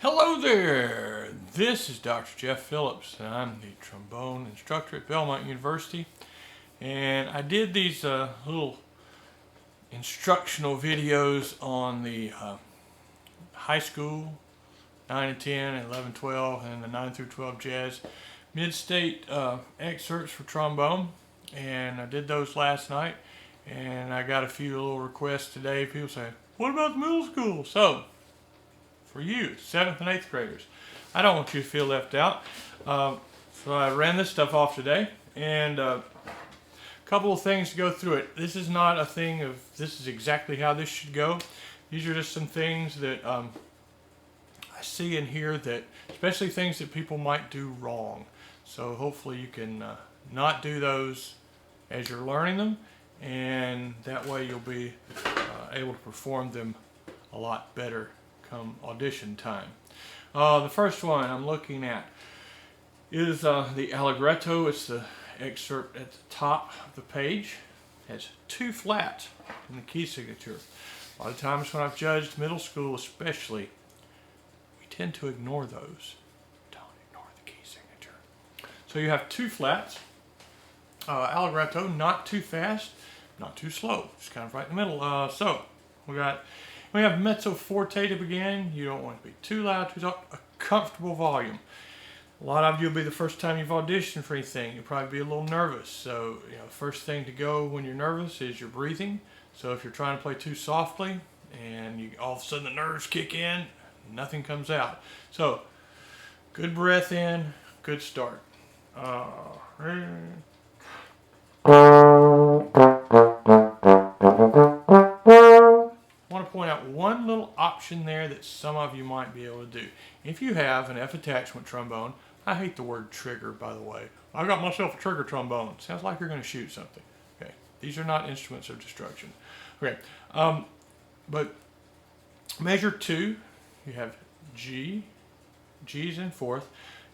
Hello there, this is Dr. Jeff Phillips, and I'm the trombone instructor at Belmont University. And I did these little instructional videos on the high school, 9 and 10, and 11, 12, and the 9 through 12 jazz mid-state excerpts for trombone. And I did those last night, and I got a few little requests today. People say, what about the middle school? So, for you, 7th and 8th graders, I don't want you to feel left out. So I ran this stuff off today, and a couple of things to go through it. This is not a thing of this is exactly how this should go. These are just some things that I see and hear, that especially things that people might do wrong. So hopefully you can not do those as you're learning them, and that way you'll be able to perform them a lot better come audition time. The first one I'm looking at is the allegretto. It's the excerpt at the top of the page. It has 2 flats in the key signature. A lot of times when I've judged middle school especially, we tend to ignore those. Don't ignore the key signature. So you have 2 flats. Allegretto, not too fast, not too slow. Just kind of right in the middle. So we have mezzo forte to begin. You don't want to be too loud, too soft. A comfortable volume. A lot of you will be the first time you've auditioned for anything. You'll probably be a little nervous. So, first thing to go when you're nervous is your breathing. So if you're trying to play too softly and all of a sudden the nerves kick in, nothing comes out. So, good breath in, good start. I want to point out one little option there that some of you might be able to do. If you have an F attachment trombone, I hate the word trigger, by the way. I got myself a trigger trombone. Sounds like you're going to shoot something. Okay, these are not instruments of destruction. Okay, but measure 2, you have G, G's in 4th,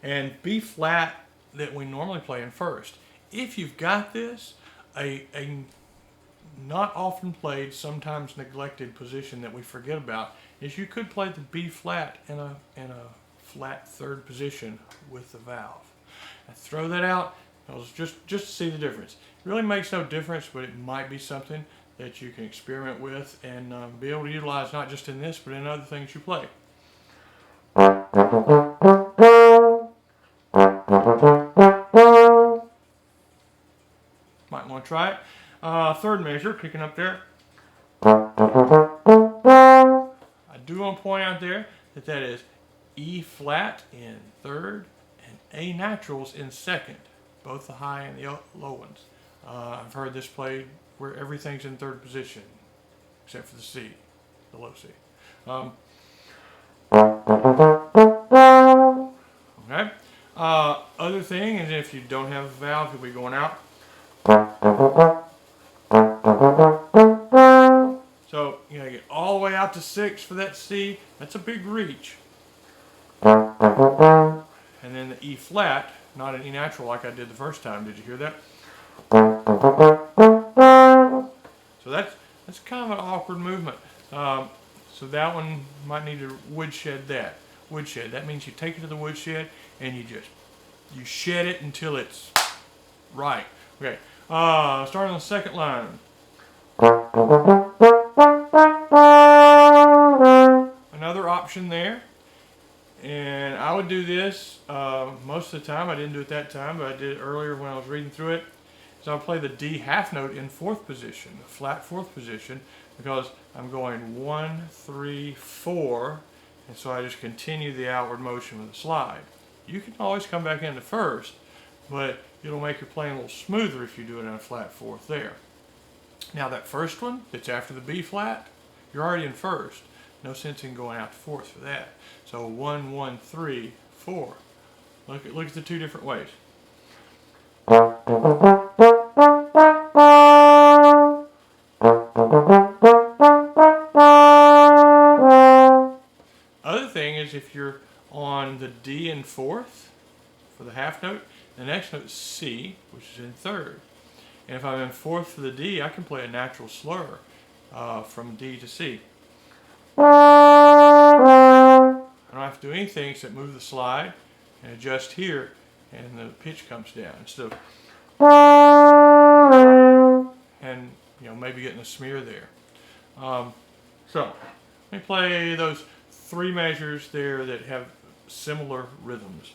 and B flat that we normally play in 1st. If you've got this, a not often played, sometimes neglected position that we forget about is you could play the B flat in a flat 3rd position with the valve. I throw that out just to see the difference. It really makes no difference, but it might be something that you can experiment with and be able to utilize not just in this, but in other things you play. Might want to try it. 3rd measure, picking up there. I do want to point out there that is E flat in 3rd and A naturals in 2nd, both the high and the low ones. I've heard this played where everything's in 3rd position, except for the C, the low C. Okay. Other thing is, if you don't have a valve, you'll be going out. So you gotta get all the way out to 6 for that C. That's a big reach. And then the E flat, not an E natural like I did the first time. Did you hear that? So that's kind of an awkward movement. So that one might need to woodshed that. Woodshed. That means you take it to the woodshed and you shed it until it's right. Okay. Starting on the 2nd line. Another option there, and I would do this most of the time. I didn't do it that time, but I did it earlier when I was reading through it. So I'll play the D half note in 4th position, the flat 4th position, because I'm going 1, 3, 4, and so I just continue the outward motion with the slide. You can always come back into 1st, but it'll make your playing a little smoother if you do it in a flat 4th there. Now that 1st one, that's after the B flat, you're already in 1st. No sense in going out to 4th for that. So 1, 1, 3, 4. Look at the 2 different ways. Other thing is, if you're on the D in 4th for the half note, the next note is C, which is in 3rd. And if I'm in 4th for the D, I can play a natural slur from D to C. And I have to do anything except move the slide and adjust here, and the pitch comes down instead of, and maybe getting a smear there. So let me play those 3 measures there that have similar rhythms.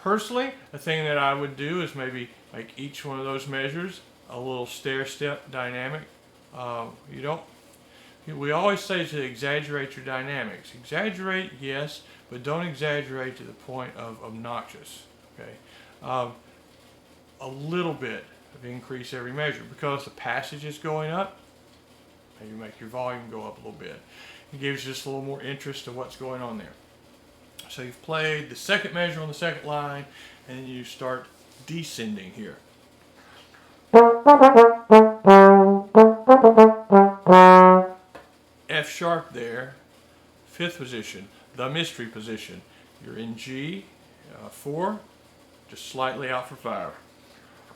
Personally, the thing that I would do is maybe make each one of those measures a little stair-step dynamic. We always say to exaggerate your dynamics. Exaggerate, yes, but don't exaggerate to the point of obnoxious. Okay, a little bit of increase every measure, because the passage is going up. Maybe make your volume go up a little bit. It gives you just a little more interest to what's going on there. So you've played the second measure on the second line, and then you start descending here. F sharp there, 5th position, the mystery position. You're in G, 4, just slightly out for 5.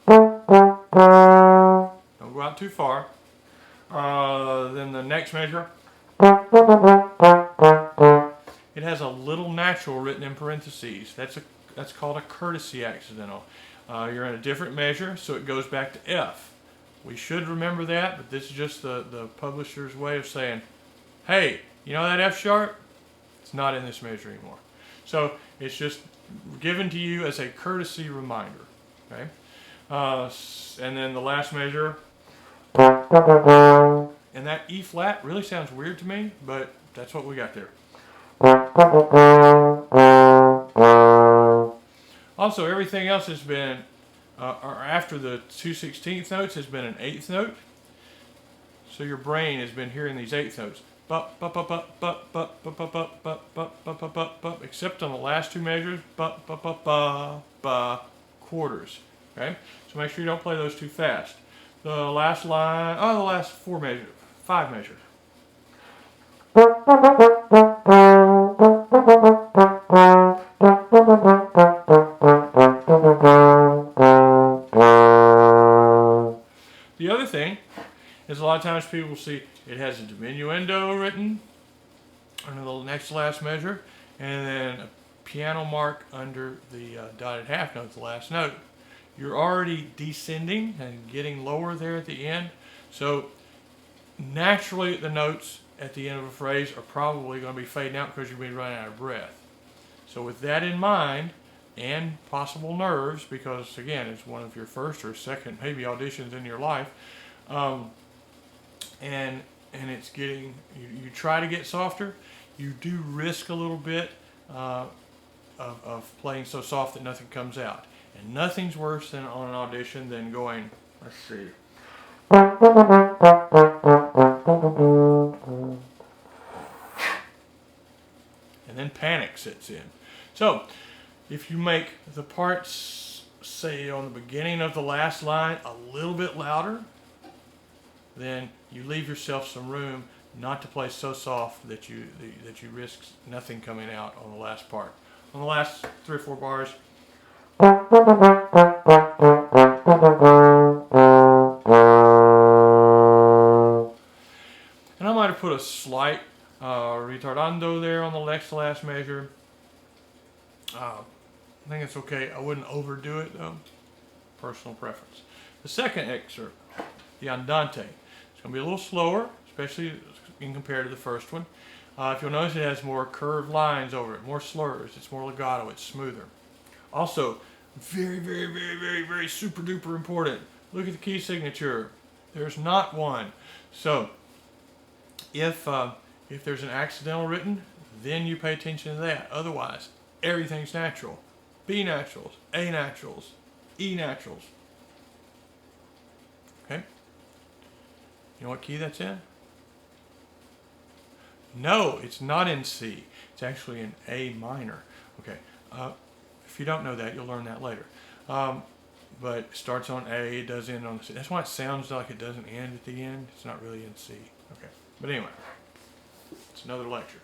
Don't go out too far. Then the next measure, it has a little natural written in parentheses. That's called a courtesy accidental. You're in a different measure, so it goes back to F. We should remember that, but this is just the publisher's way of saying, hey, you know that F sharp? It's not in this measure anymore. So it's just given to you as a courtesy reminder. Okay, and then the last measure, and that E flat really sounds weird to me, but that's what we got there. Also, everything else has been, or after the 2/16 notes, has been an 8th note. So your brain has been hearing these 8th notes. Except on the last 2 measures, quarters. Okay? So make sure you don't play those too fast. The last line, the last 5 measures. The other thing is, a lot of times people see it has a diminuendo written under the next to last measure, and then a piano mark under the dotted half note, the last note. You're already descending and getting lower there at the end, so naturally the notes at the end of a phrase are probably going to be fading out because you've been running out of breath. So with that in mind, and possible nerves, because again it's one of your first or second maybe auditions in your life, and it's getting, you try to get softer, you do risk a little bit of playing so soft that nothing comes out. And nothing's worse than on an audition than going, let's see, and then panic sets in. So if you make the parts, say on the beginning of the last line, a little bit louder, then you leave yourself some room not to play so soft that you risk nothing coming out on the last part. On the last 3 or 4 bars, and I might have put a slight retardando there on the next to last measure. I think it's okay. I wouldn't overdo it though. Personal preference. The second excerpt, the andante, it's going to be a little slower, especially in compared to the first one. If you'll notice, it has more curved lines over it, more slurs, it's more legato, it's smoother. Also, very, very, very, very, very super duper important. Look at the key signature. There's not one. So, if there's an accidental written, then you pay attention to that. Otherwise, everything's natural. B naturals, A naturals, E naturals. Okay? You know what key that's in? No, it's not in C. It's actually in A minor. Okay. If you don't know that, you'll learn that later. But it starts on A, it does end on C. That's why it sounds like it doesn't end at the end. It's not really in C. Okay. But anyway, it's another lecture.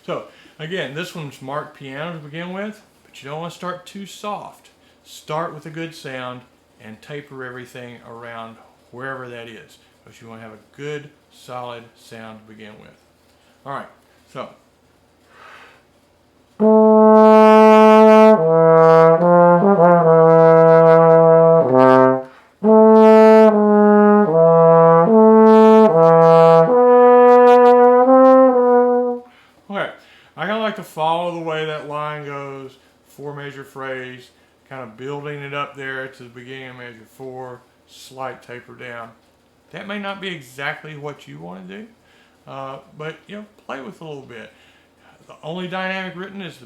So, again, this one's marked piano to begin with, but you don't want to start too soft. Start with a good sound and taper everything around wherever that is, because you want to have a good solid sound to begin with. All right, so okay, I kind of like to follow the way that line goes, 4-measure phrase, kind of building it up there to the beginning of measure 4, slight taper down. That may not be exactly what you want to do, but play with it a little bit. The only dynamic written is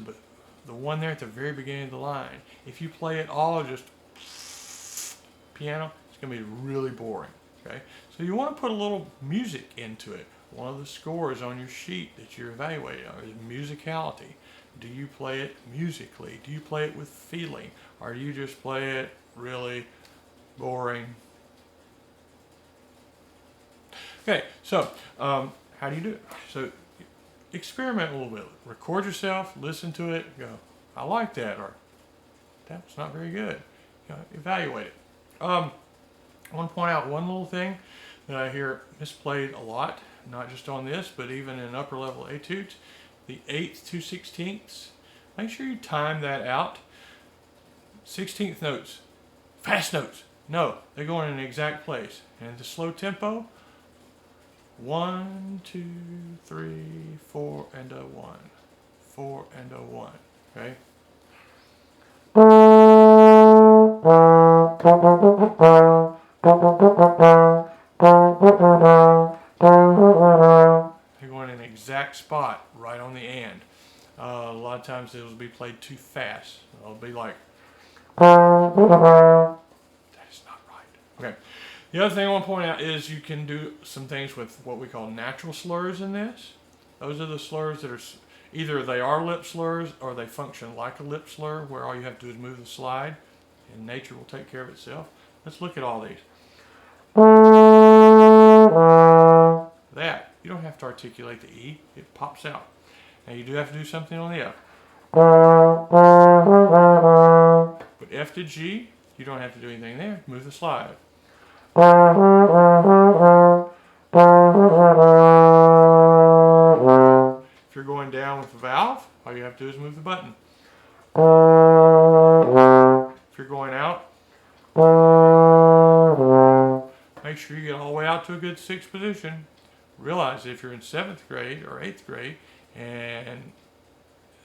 the one there at the very beginning of the line. If you play it all just piano, it's going to be really boring. Okay, so you want to put a little music into it. One of the scores on your sheet that you're evaluating is musicality. Do you play it musically? Do you play it with feeling? Or do you just play it really boring? Okay, so how do you do it? So experiment a little bit. Record yourself, listen to it, go, I like that, or that's not very good. Evaluate it. I want to point out one little thing that I hear misplayed a lot, not just on this, but even in upper level etudes. The 8th to 16ths. Make sure you time that out. 16th notes, fast notes. No, they go in an exact place. And the slow tempo, 1, 2, 3, 4, and a 1. 4 and a 1. Okay? They're going in an exact spot, right on the and. A lot of times it'll be played too fast. It'll be like, that is not right. Okay. The other thing I want to point out is you can do some things with what we call natural slurs in this. Those are the slurs that are either they are lip slurs or they function like a lip slur, where all you have to do is move the slide and nature will take care of itself. Let's look at all these. That, you don't have to articulate the E, it pops out. Now you do have to do something on the F. But F to G, you don't have to do anything there, move the slide. If you're going down with the valve, all you have to do is move the button. If you're going out, make sure you get all the way out to a good 6th position. Realize if you're in 7th grade or 8th grade and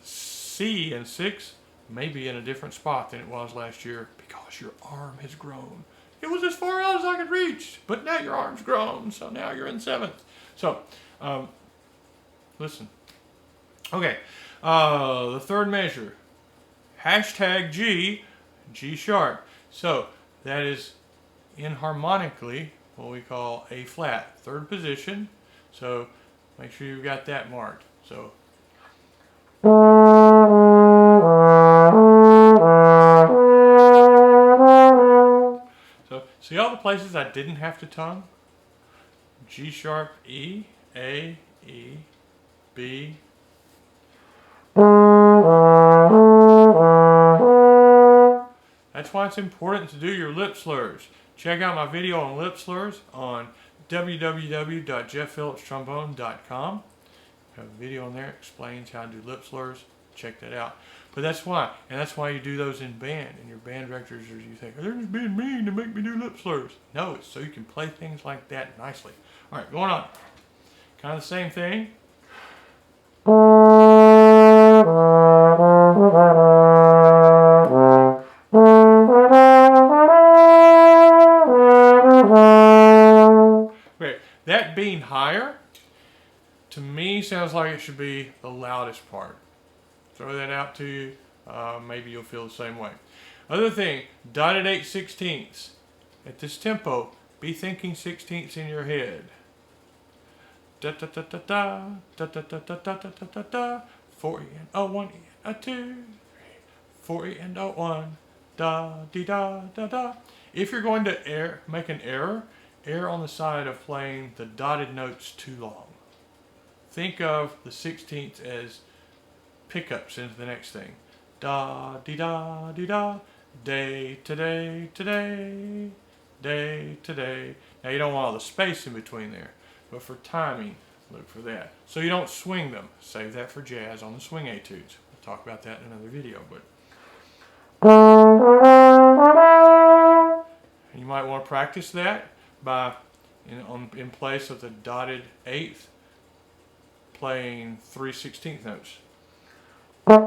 C and 6 may be in a different spot than it was last year because your arm has grown. It was as far out as I could reach, but now your arm's grown, so now you're in 7th. So, listen. Okay, the 3rd measure, hashtag G, G sharp. So that is inharmonically what we call A flat, 3rd position. So make sure you've got that marked. So see all the places I didn't have to tongue? G sharp, E, A, E, B. That's why it's important to do your lip slurs. Check out my video on lip slurs on www.jeffphillipstrombone.com. I have a video on there that explains how to do lip slurs. Check that out. But that's why, and that's why you do those in band. And your band directors, you think, they're just being mean to make me do lip slurs. No, it's so you can play things like that nicely. All right, going on. Kind of the same thing. Okay, that being higher, to me, sounds like it should be the loudest part. Throw that out to you. Maybe you'll feel the same way. Other thing, dotted 8/16ths. At this tempo, be thinking 16ths in your head. Da da da da da da da da da da da da da. 4 and a 1 and a 2, 4 and a 1, da dee da da da. If you're going to make an error on the side of playing the dotted notes too long. Think of the 16ths as pickups into the next thing. Da dee da dee da, day, today, today, day, today. Now you don't want all the space in between there, but for timing, look for that. So you don't swing them. Save that for jazz on the swing etudes. We'll talk about that in another video. But you might want to practice that by, in place of the dotted eighth, playing 3/16 notes. And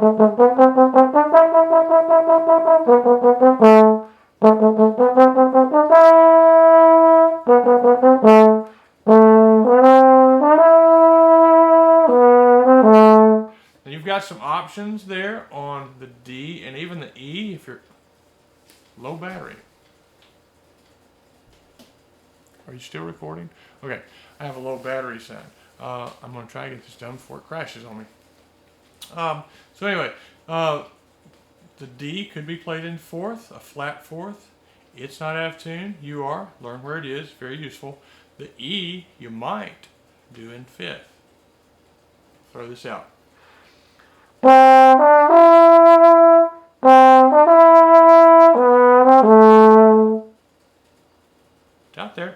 you've got some options there on the D and even the E if you're low battery. Are you still recording? Okay, I have a low battery sound. I'm going to try to get this done before it crashes on me. So anyway, the D could be played in fourth, a flat fourth. It's not out of tune. You are. Learn where it is. Very useful. The E you might do in fifth. Throw this out. It's out there.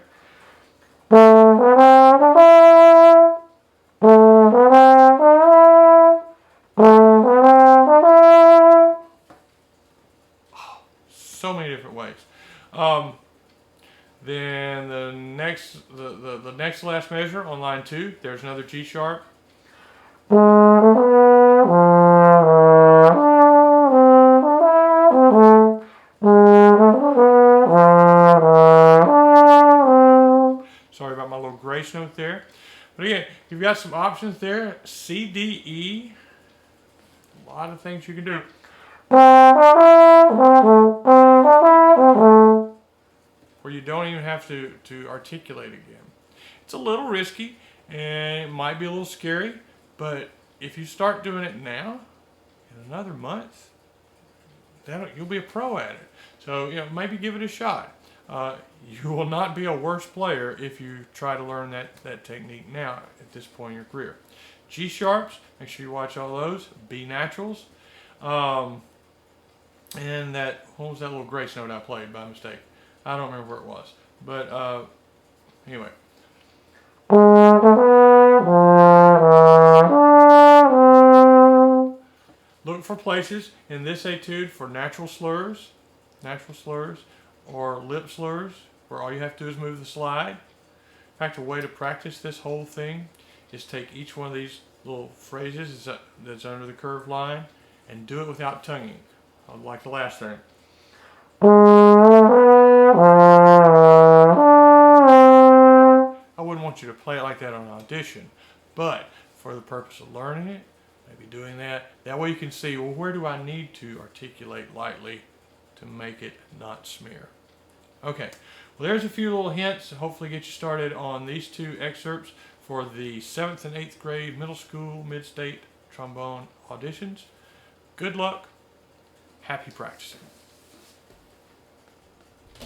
So many different ways. Then the next last measure on line 2, there's another G sharp. Sorry about my little grace note there. But again, you've got some options there. C, D, E. A lot of things you can do. Where you don't even have to articulate again. It's a little risky and it might be a little scary, but if you start doing it now, in another month, you'll be a pro at it. So maybe give it a shot. You will not be a worse player if you try to learn that technique now at this point in your career. G sharps, make sure you watch all those. B naturals. And what was that little grace note I played by mistake? I don't remember where it was. But anyway. Look for places in this etude for natural slurs, or lip slurs, where all you have to do is move the slide. In fact, a way to practice this whole thing is take each one of these little phrases that's under the curved line and do it without tonguing, like the last thing. I wouldn't want you to play it like that on an audition, but for the purpose of learning it, maybe doing that. That way you can see, well, where do I need to articulate lightly to make it not smear? Okay, well, there's a few little hints to hopefully get you started on these 2 excerpts for the 7th and 8th grade middle school mid-state trombone auditions. Good luck. Happy practicing.